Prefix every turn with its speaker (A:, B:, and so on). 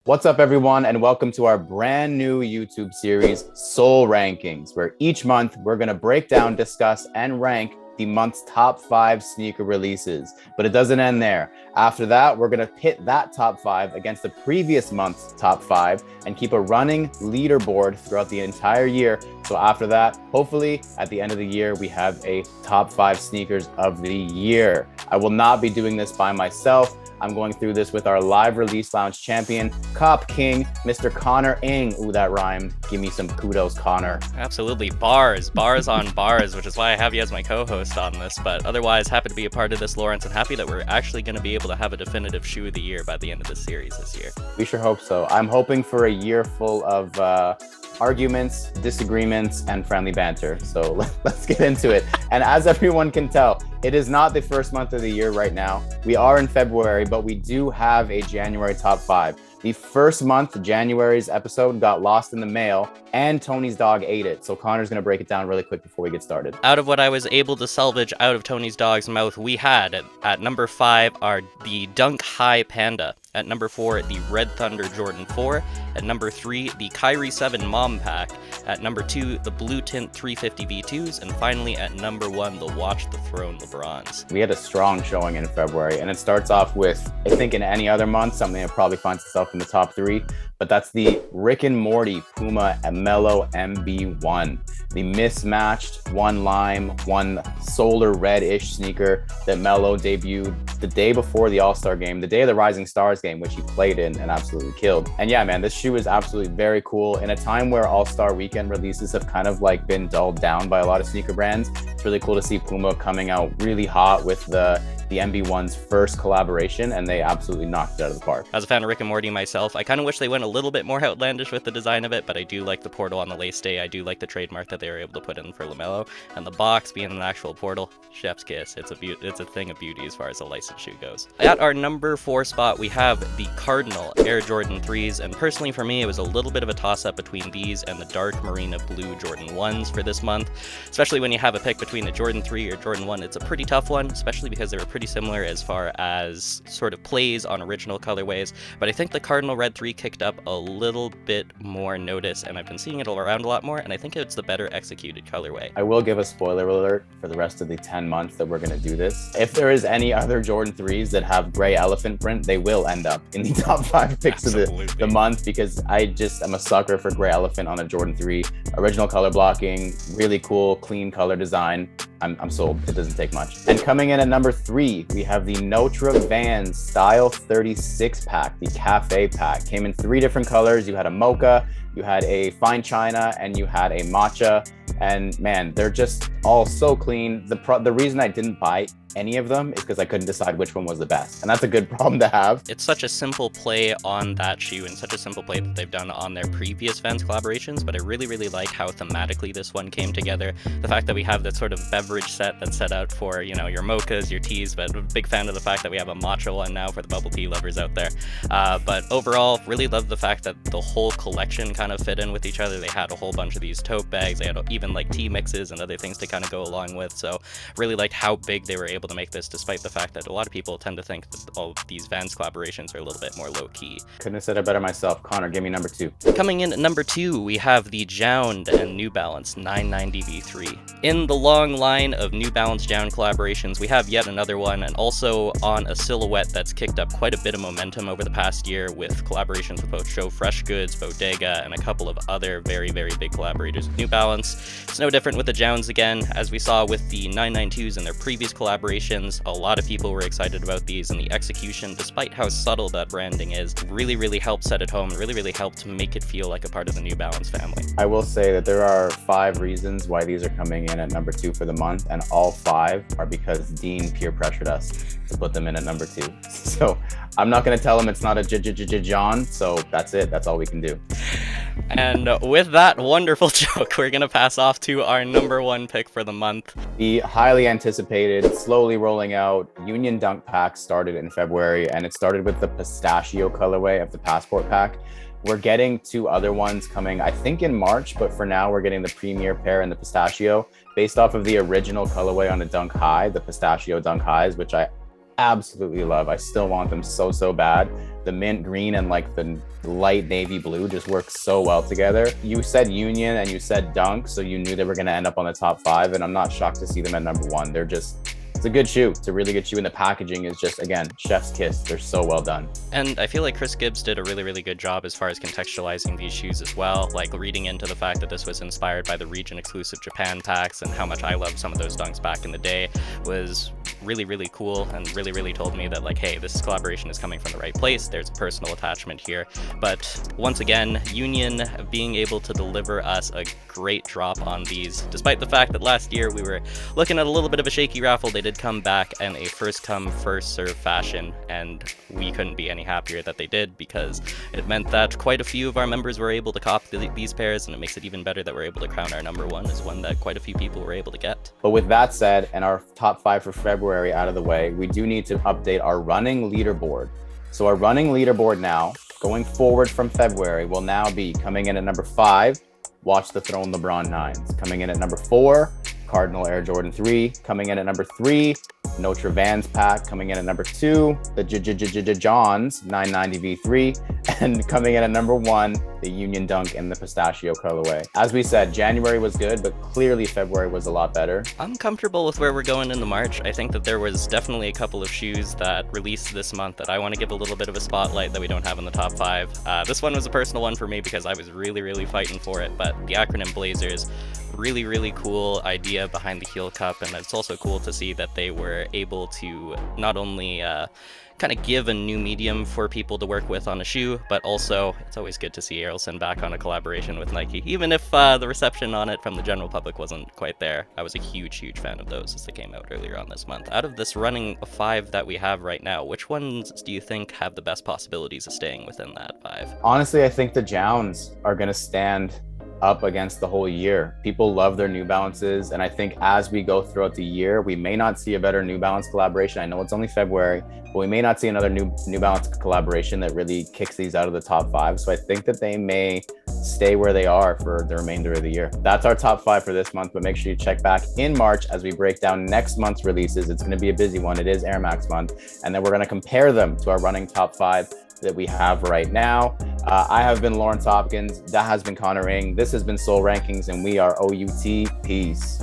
A: What's up, everyone, and welcome to our brand new YouTube series, Soul Rankings, where each month we're going to break down, discuss, and rank the month's top 5 sneaker releases. But it doesn't end there. After that, we're going to pit that top 5 against the previous month's top 5 and keep a running leaderboard throughout the entire year. So after that, hopefully at the end of the year, we have a top 5 sneakers of the year. I will not be doing this by myself. I'm going through this with our live release lounge champion, Cop King, Mr. Connor Ing. Ooh, that rhymed. Give me some kudos, Connor.
B: Absolutely. Bars on bars, which is why I have you as my co-host on this. But otherwise, happy to be a part of this, Lawrence, and happy that we're actually going to be able to have a definitive shoe of the year by the end of the series this year.
A: We sure hope so. I'm hoping for a year full of arguments, disagreements, and friendly banter. So let's get into it. And as everyone can tell, it is not the first month of the year right now. We are in February, but we do have a January top 5. The first month, January's episode, got lost in the mail, and Tony's dog ate it. So Connor's going to break it down really quick before we get started.
B: Out of what I was able to salvage out of Tony's dog's mouth, we had at number 5 are the Dunk High Panda. At number 4, the Red Thunder Jordan 4. At number 3, the Kyrie 7 Mom Pack. At number 2, the Blue Tint 350 V2s. And finally, at number 1, the Watch the Throne LeBrons.
A: We had a strong showing in February, and it starts off with, I think in any other month, something that probably finds itself in the top 3, but that's the Rick and Morty Puma Mellow MB1. The mismatched one lime, one solar red-ish sneaker that Mello debuted the day before the All-Star game, the day of the Rising Stars game, which he played in and absolutely killed. And yeah, man, this shoe is absolutely very cool. In a time where All-Star weekend releases have kind of like been dulled down by a lot of sneaker brands, it's really cool to see Puma coming out really hot with the MB1's first collaboration, and they absolutely knocked it out of the park.
B: As a fan of Rick and Morty myself, I kind of wish they went a little bit more outlandish with the design of it, but I do like the portal on the lace day. I do like the trademark that they were able to put in for LaMelo, and the box being an actual portal, chef's kiss. It's a thing of beauty as far as a licensed shoe goes. At our number 4 spot, we have the Cardinal Air Jordan 3s, and personally for me, it was a little bit of a toss-up between these and the dark Marina Blue Jordan 1s for this month, especially when you have a pick between a Jordan 3 or Jordan 1. It's a pretty tough one, especially because they were pretty similar as far as sort of plays on original colorways, but I think the Cardinal Red 3 kicked up a little bit more notice, and I've been seeing it around a lot more, and I think it's the better executed colorway.
A: I will give a spoiler alert for the rest of the 10 months that we're going to do this. If there is any other Jordan 3s that have gray elephant print, they will end up in the top 5 picks of the month, because I just am a sucker for gray elephant on a Jordan 3. Original color blocking, really cool, clean color design. I'm sold. It doesn't take much. And coming in at number 3, we have the Notre Vans Style 36 pack, the Cafe pack. Came in 3 different colors. You had a mocha, you had a fine china, and you had a matcha. And man, they're just all so clean. The reason I didn't buy any of them is because I couldn't decide which one was the best. And that's a good problem to have.
B: It's such a simple play on that shoe, and such a simple play that they've done on their previous Vans collaborations, but I really, really like how thematically this one came together. The fact that we have that sort of beverage set that's set out for, you know, your mochas, your teas, but I'm a big fan of the fact that we have a matcha one now for the bubble tea lovers out there. But overall, really love the fact that the whole collection kind of fit in with each other. They had a whole bunch of these tote bags. They had even like tea mixes and other things to kind of go along with. So really liked how big they were able to make this, despite the fact that a lot of people tend to think that all of these Vans collaborations are a little bit more low-key.
A: Couldn't have said it better myself. Connor, give me number 2.
B: Coming in at number 2, we have the Jound and New Balance 990 V3. In the long line of New Balance Jound collaborations, we have yet another one, and also on a silhouette that's kicked up quite a bit of momentum over the past year with collaborations with both Show Fresh Goods, Bodega, and a couple of other very, very big collaborators with New Balance. It's no different with the Jounds again. As we saw with the 992s and their previous collaborations, a lot of people were excited about these, and the execution, despite how subtle that branding is, really, really helped set it home, and really, really helped make it feel like a part of the New Balance family.
A: I will say that there are 5 reasons why these are coming in at number 2 for the month, and all 5 are because Dean peer pressured us to put them in at number 2. So I'm not going to tell him it's not a John, so that's it. That's all we can do.
B: And with that wonderful joke, we're going to pass off to our number 1 pick for the month.
A: The highly anticipated, slowly rolling out Union Dunk pack started in February, and it started with the pistachio colorway of the Passport pack. We're getting 2 other ones coming, I think, in March, but for now we're getting the premier pair and the pistachio based off of the original colorway on the Dunk High, the pistachio Dunk Highs, which I absolutely love. I still want them so bad. the mint green and like the light navy blue just work so well together. You said Union and you said Dunk, so you knew they were going to end up on the top 5, and I'm not shocked to see them at number 1. It's a good shoe. It's a really good shoe, and the packaging is just, again, chef's kiss. They're so well done.
B: And I feel like Chris Gibbs did a really, really good job as far as contextualizing these shoes as well, like reading into the fact that this was inspired by the region-exclusive Japan packs, and how much I loved some of those dunks back in the day was really, really cool, and really, really told me that, like, hey, this collaboration is coming from the right place. There's a personal attachment here. But once again, Union being able to deliver us a great drop on these, despite the fact that last year we were looking at a little bit of a shaky raffle. They did come back in a first come first serve fashion, and we couldn't be any happier that they did, because it meant that quite a few of our members were able to cop these pairs, and it makes it even better that we're able to crown our number 1 as one that quite a few people were able to get.
A: But with that said, and our top 5 for February out of the way, we do need to update our running leaderboard. So our running leaderboard now, going forward from February, will now be coming in at number 5, Watch the Throne LeBron 9s. Coming in at number 4, Cardinal Air Jordan 3. Coming in at number 3, Notre Vans pack. Coming in at number 2, the Johns 990 V3. And coming in at number 1, the Union Dunk in the pistachio colorway. As we said, January was good, but clearly February was a lot better.
B: I'm comfortable with where we're going into March. I think that there was definitely a couple of shoes that released this month that I want to give a little bit of a spotlight that we don't have in the top 5. This one was a personal one for me because I was really, really fighting for it, but the acronym Blazers, really, really cool idea behind the heel cup, and it's also cool to see that they were able to not only kind of give a new medium for people to work with on a shoe, but also it's always good to see Aerolson back on a collaboration with Nike, even if the reception on it from the general public wasn't quite there. I was a huge fan of those as they came out earlier on this month. Out of this running 5 that we have right now, which ones do you think have the best possibilities of staying within that 5?
A: Honestly, I think the Jowns are going to stand up against the whole year. People love their New Balances, and I think as we go throughout the year, we may not see a better New Balance collaboration. I know it's only February, but we may not see another New Balance collaboration that really kicks these out of the top 5. So I think that they may stay where they are for the remainder of the year. That's our top 5 for this month, but make sure you check back in March as we break down next month's releases. It's going to be a busy one. It is Air Max month, and then we're going to compare them to our running top 5 that we have right now. I have been Lawrence Hopkins. That has been Connor Ing. This has been Soul Rankings, and we are OUT. Peace.